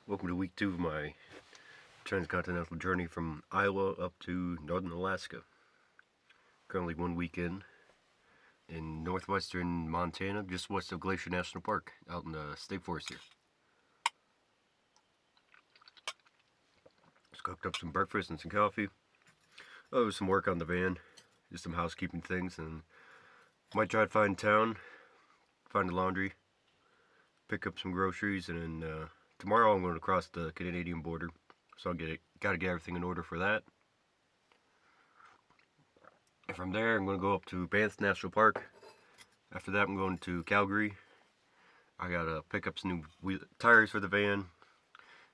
Welcome to week 2 of my transcontinental journey from Iowa up to northern Alaska. Currently 1 week in northwestern Montana, just west of Glacier National Park, out in the state forest here. Just cooked up some breakfast and some coffee. Oh, some work on the van, just some housekeeping things, and might try to find town, find the laundry, pick up some groceries, and then tomorrow I'm going to cross the Canadian border, so gotta get everything in order for that. And from there I'm going to go up to Banff National Park. After that I'm going to Calgary. I gotta pick up some new tires for the van,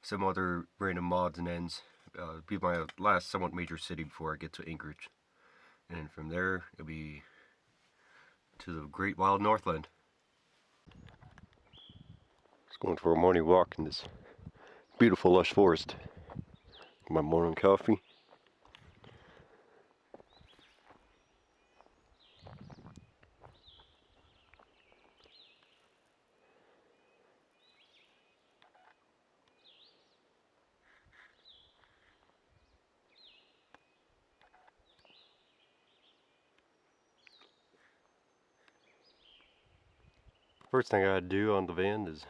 some other random mods and ends. Be my last somewhat major city before I get to Anchorage. And from there it'll be to the Great Wild Northland. Just going for a morning walk in this beautiful lush forest. My morning coffee. First thing I gotta do on the van is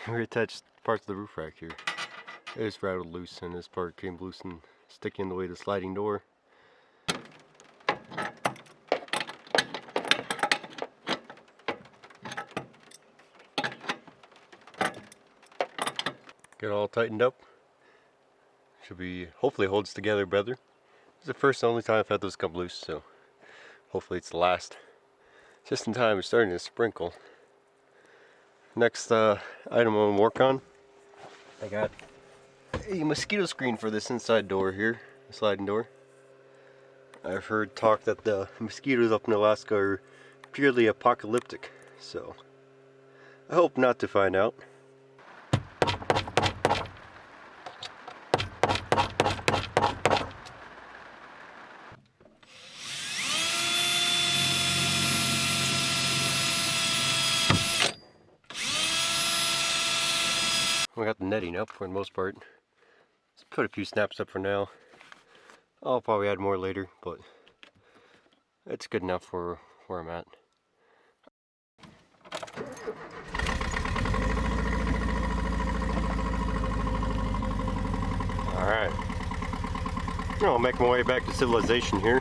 reattach parts of the roof rack here. It just rattled loose, and this part came loose and sticking in the way of the sliding door. Get it all tightened up. Should be, hopefully it holds together better. It's the first and only time I've had those come loose, so hopefully it's the last. Just in time, it's starting to sprinkle. Next item I'm going to work on, I got a mosquito screen for this inside door here, the sliding door. I've heard talk that the mosquitoes up in Alaska are purely apocalyptic, so I hope not to find out. We got the netting up for the most part. Let's put a few snaps up for now. I'll probably add more later, but it's good enough for where I'm at. Alright. I'll make my way back to civilization here.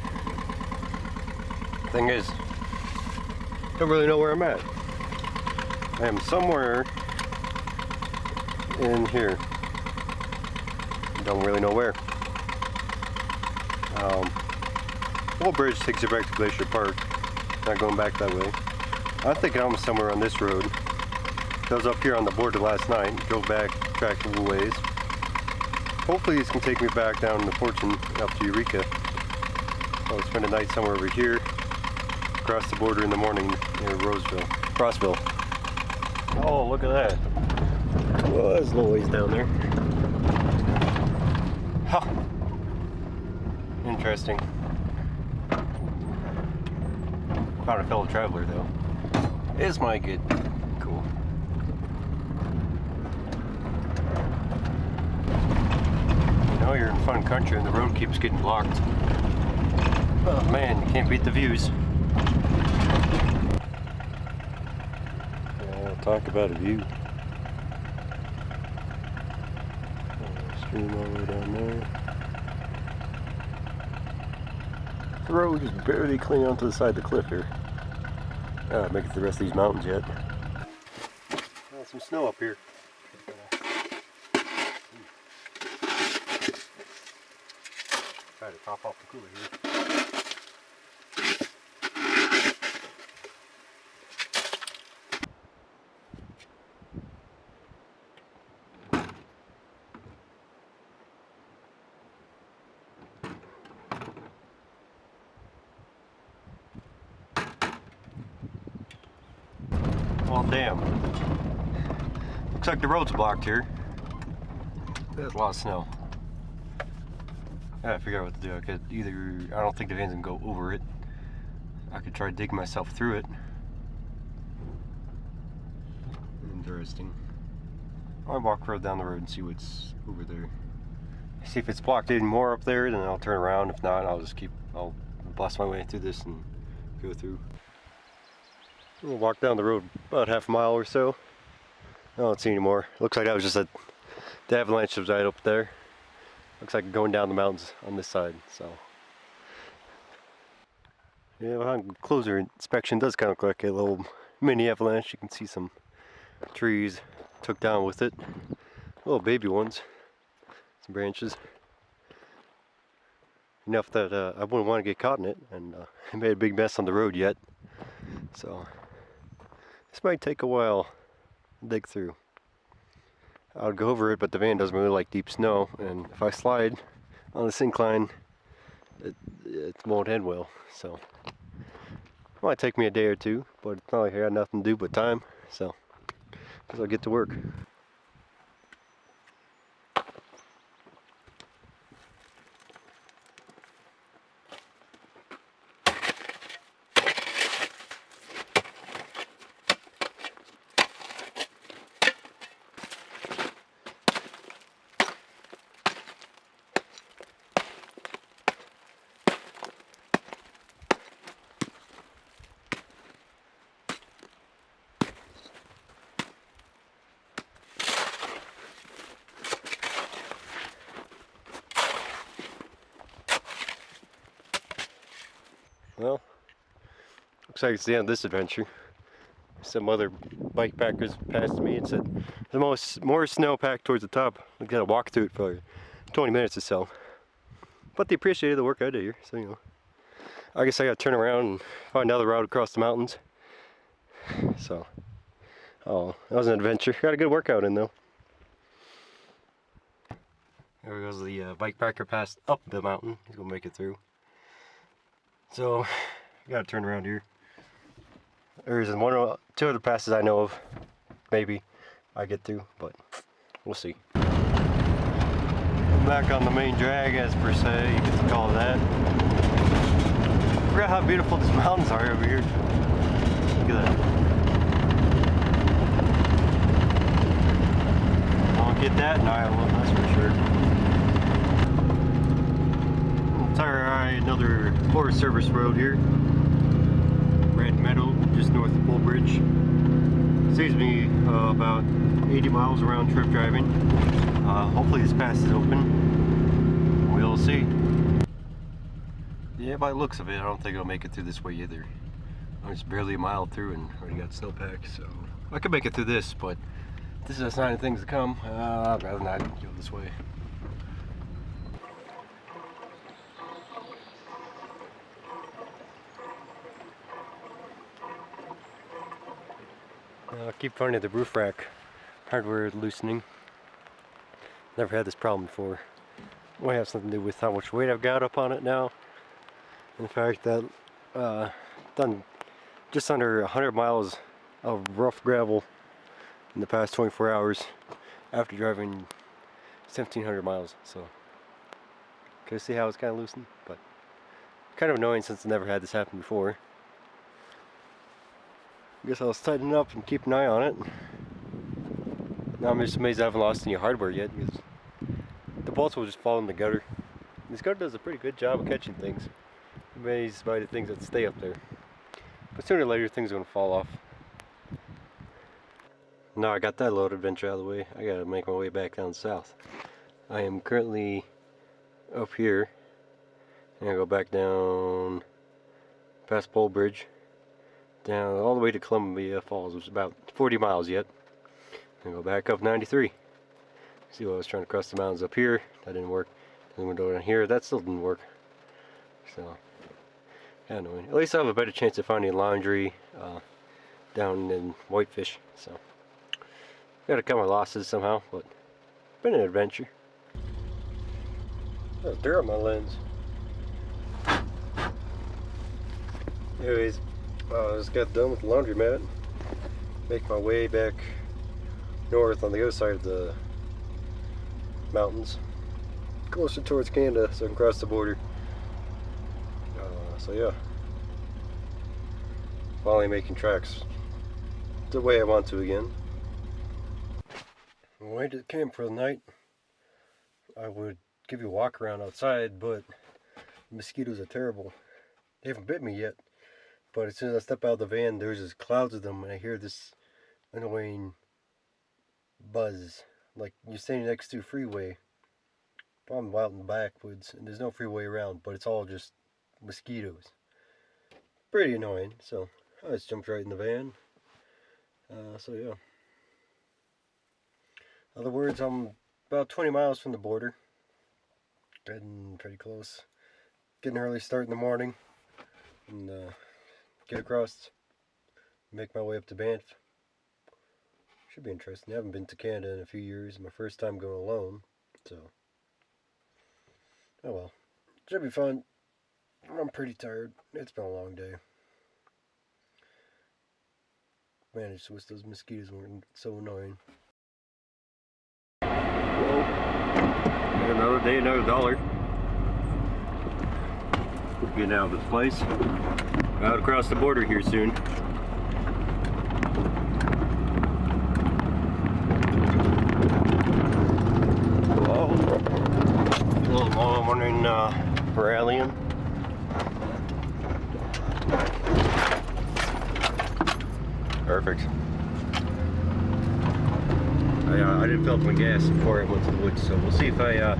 Thing is, don't really know where I'm at. I am somewhere in here. Don't really know where. Old bridge takes you back to Glacier Park. Not going back that way. I'm thinking I'm somewhere on this road. I was up here on the border last night. Drove back, tracked a little ways. Hopefully this can take me back down to Fortune up to Eureka. I'll spend a night somewhere over here. Cross the border in the morning near Crossville. Oh, look at that. Well, there's a little ways down there. Huh. Interesting. Found a fellow traveler though. It's my good. Cool. You know, you're in fun country and the road keeps getting blocked. Oh man, you can't beat the views. Yeah, talk about a view. Stream all the way down there. The road is barely clinging onto the side of the cliff here. Make it to the rest of these mountains yet. Some snow up here. Try to top off the cooler here. Well, damn. Looks like the road's blocked here. There's a lot of snow. I gotta figure out what to do. I could either, I don't think the van's gonna go over it. I could try to dig myself through it. Interesting. I'll walk further down the road and see what's over there. See if it's blocked in more up there, then I'll turn around. If not, I'll bust my way through this and go through. We'll walk down the road about half a mile or so. I don't see any more. Looks like that was just the avalanche was right up there. Looks like going down the mountains on this side, so. Yeah, on closer inspection, it does kind of look like a little mini avalanche. You can see some trees took down with it. Little baby ones. Some branches. Enough that I wouldn't want to get caught in it, and it made a big mess on the road yet. So, this might take a while to dig through. I would go over it, but the van doesn't really like deep snow, and if I slide on this incline, it won't end well. So, it might take me a day or two, but it's not like I got nothing to do but time, so I guess I'll get to work. Well, looks like it's the end of this adventure. Some other bike packers passed me and said there's more snow packed towards the top. We gotta walk through it for 20 minutes or so. But they appreciated the work I did here, so you know. I guess I gotta turn around and find another route across the mountains. So, oh, that was an adventure. Got a good workout in though. There goes the bike packer passed up the mountain. He's gonna make it through. So, I gotta turn around here. There's two other passes I know of. Maybe I get through, but we'll see. I'm back on the main drag, as per se, you get to call it that. Forgot how beautiful these mountains are over here. Look at that. I'll get that in Iowa, that's for sure. Another Forest Service road here. Red Meadow, just north of Bull Bridge. Saves me about 80 miles round trip driving. Hopefully this pass is open. We'll see. Yeah, by the looks of it, I don't think I'll make it through this way either. I'm just barely a mile through and already got snowpack, so I could make it through this, but this is a sign of things to come. I'd rather not go this way. I keep finding the roof rack hardware loosening. Never had this problem before. Might have something to do with how much weight I've got up on it now. And the fact that done just under 100 miles of rough gravel in the past 24 hours after driving 1,700 miles. So, can you see how it's kind of loosened? But kind of annoying since I never had this happen before. I guess I'll tighten it up and keep an eye on it. Now I'm just amazed I haven't lost any hardware yet, because the bolts will just fall in the gutter. This gutter does a pretty good job of catching things. I'm amazed by the things that stay up there. But sooner or later things are going to fall off. Now I got that load adventure out of the way, I gotta make my way back down south. I am currently up here, and I go back down past Bull Bridge, down all the way to Columbia Falls, which is about 40 miles yet, and go back up 93. See what I was trying to cross the mountains up here, that didn't work. Then we go down here, that still didn't work. So, kind of annoying. At least I have a better chance of finding laundry down in Whitefish. So, gotta cut my losses somehow, but been an adventure. There's dirt on my lens. Anyways, I just got done with the laundromat. Make my way back north on the other side of the mountains, closer towards Canada, so I can cross the border. So yeah, finally making tracks the way I want to again. When I went to camp for the night, I would give you a walk around outside, but the mosquitoes are terrible. They haven't bit me yet, but as soon as I step out of the van, there's just clouds of them, and I hear this annoying buzz, like you're standing next to a freeway. I'm out in the backwoods, and there's no freeway around, but it's all just mosquitoes. Pretty annoying, so I just jumped right in the van. So yeah. In other words, I'm about 20 miles from the border. Getting pretty close. Getting an early start in the morning. And get across. Make my way up to Banff. Should be interesting. I haven't been to Canada in a few years. My first time going alone. So, oh well. Should be fun. I'm pretty tired. It's been a long day. Managed to wish those mosquitoes weren't so annoying. Another day, another dollar. Getting out of this place. Out across the border here soon. Hello. A little morning rallying. Perfect. I didn't fill up my gas before I went to the woods, so we'll see if I'll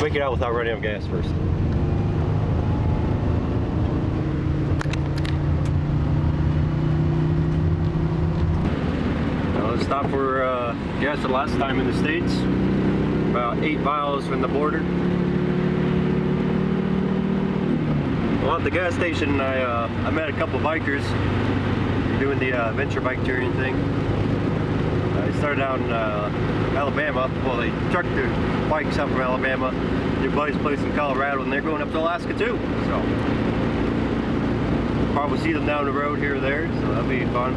make it out without running out of gas first. Let's stop for gas the last time in the States. About 8 miles from the border. Well, at the gas station, I met a couple of bikers doing the adventure bike touring thing. I started out in Alabama. Well, they trucked their bikes up from Alabama to their buddy's place in Colorado, and they're going up to Alaska too. So probably see them down the road here or there, so that'll be fun.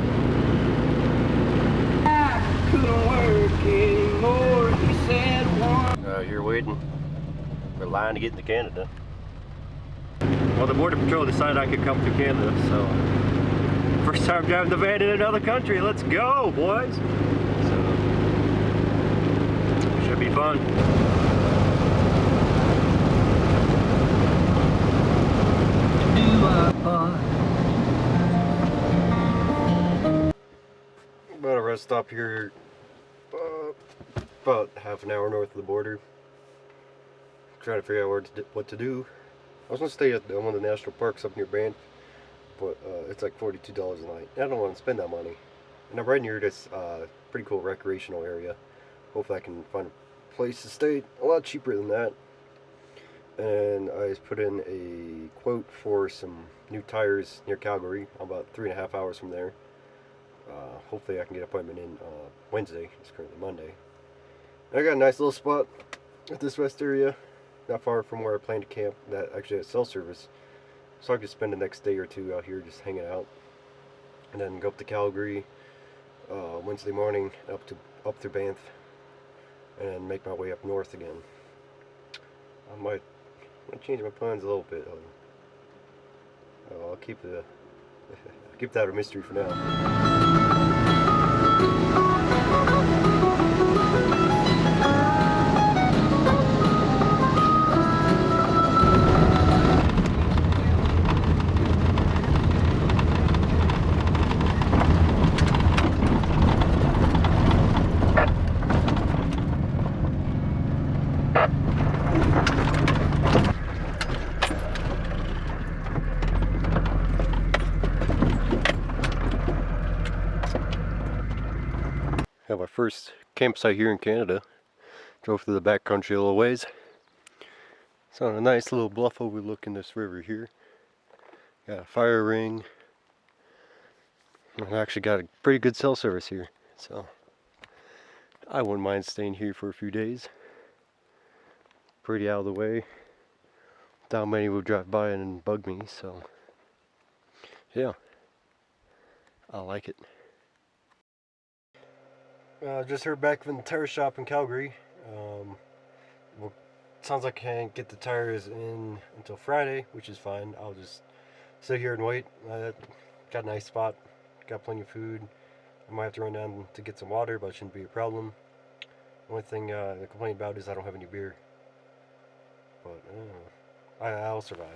I couldn't work anymore, he said one. You're waiting for line to get into Canada. Well, the Border Patrol decided I could come through Canada, so first time driving the van in another country. Let's go, boys! So, should be fun. About a rest stop here, about half an hour north of the border. Trying to figure out what to do. I was going to stay at one of the national parks up near Banff, but it's like $42 a night. I don't want to spend that money. And I'm right near this pretty cool recreational area. Hopefully I can find a place to stay a lot cheaper than that. And I just put in a quote for some new tires near Calgary. I'm about 3.5 hours from there. Hopefully I can get an appointment in Wednesday. It's currently Monday. And I got a nice little spot at this rest area, not far from where I plan to camp, that actually has cell service. So I could spend the next day or two out here just hanging out. And then go up to Calgary Wednesday morning, up through Banff, and make my way up north again. I might change my plans a little bit. I'll keep that a mystery for now. Have our first campsite here in Canada. Drove through the backcountry a little ways. It's on a nice little bluff overlooking this river here. Got a fire ring. I've actually got a pretty good cell service here, so I wouldn't mind staying here for a few days. Pretty out of the way. Not many will drive by and bug me, so yeah, I like it. Just heard back from the tire shop in Calgary. Well, sounds like I can't get the tires in until Friday, which is fine. I'll just sit here and wait. Got a nice spot, got plenty of food. I might have to run down to get some water, but it shouldn't be a problem. The only thing to complain about is I don't have any beer. But I'll survive.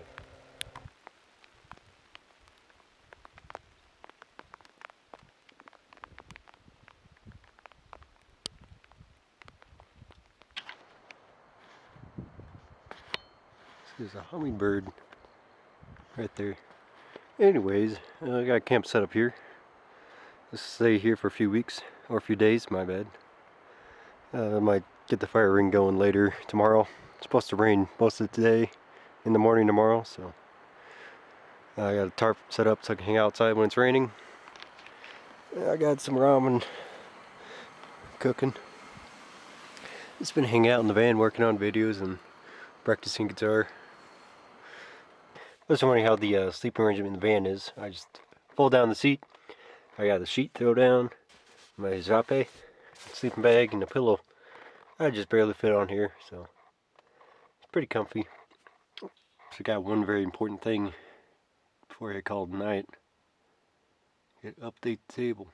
There's a hummingbird right there. Anyways, I got a camp set up here. Let's stay here for a few weeks, or a few days, my bad. I might get the fire ring going later tomorrow. It's supposed to rain most of today, in the morning tomorrow, so I got a tarp set up so I can hang outside when it's raining. I got some ramen cooking. Just been hanging out in the van working on videos and practicing guitar. I was wondering how the sleeping arrangement in the van is. I just fold down the seat. I got the sheet throw down, my zape, sleeping bag, and a pillow. I just barely fit on here, so it's pretty comfy. So I got one very important thing before I call it night. Update the table.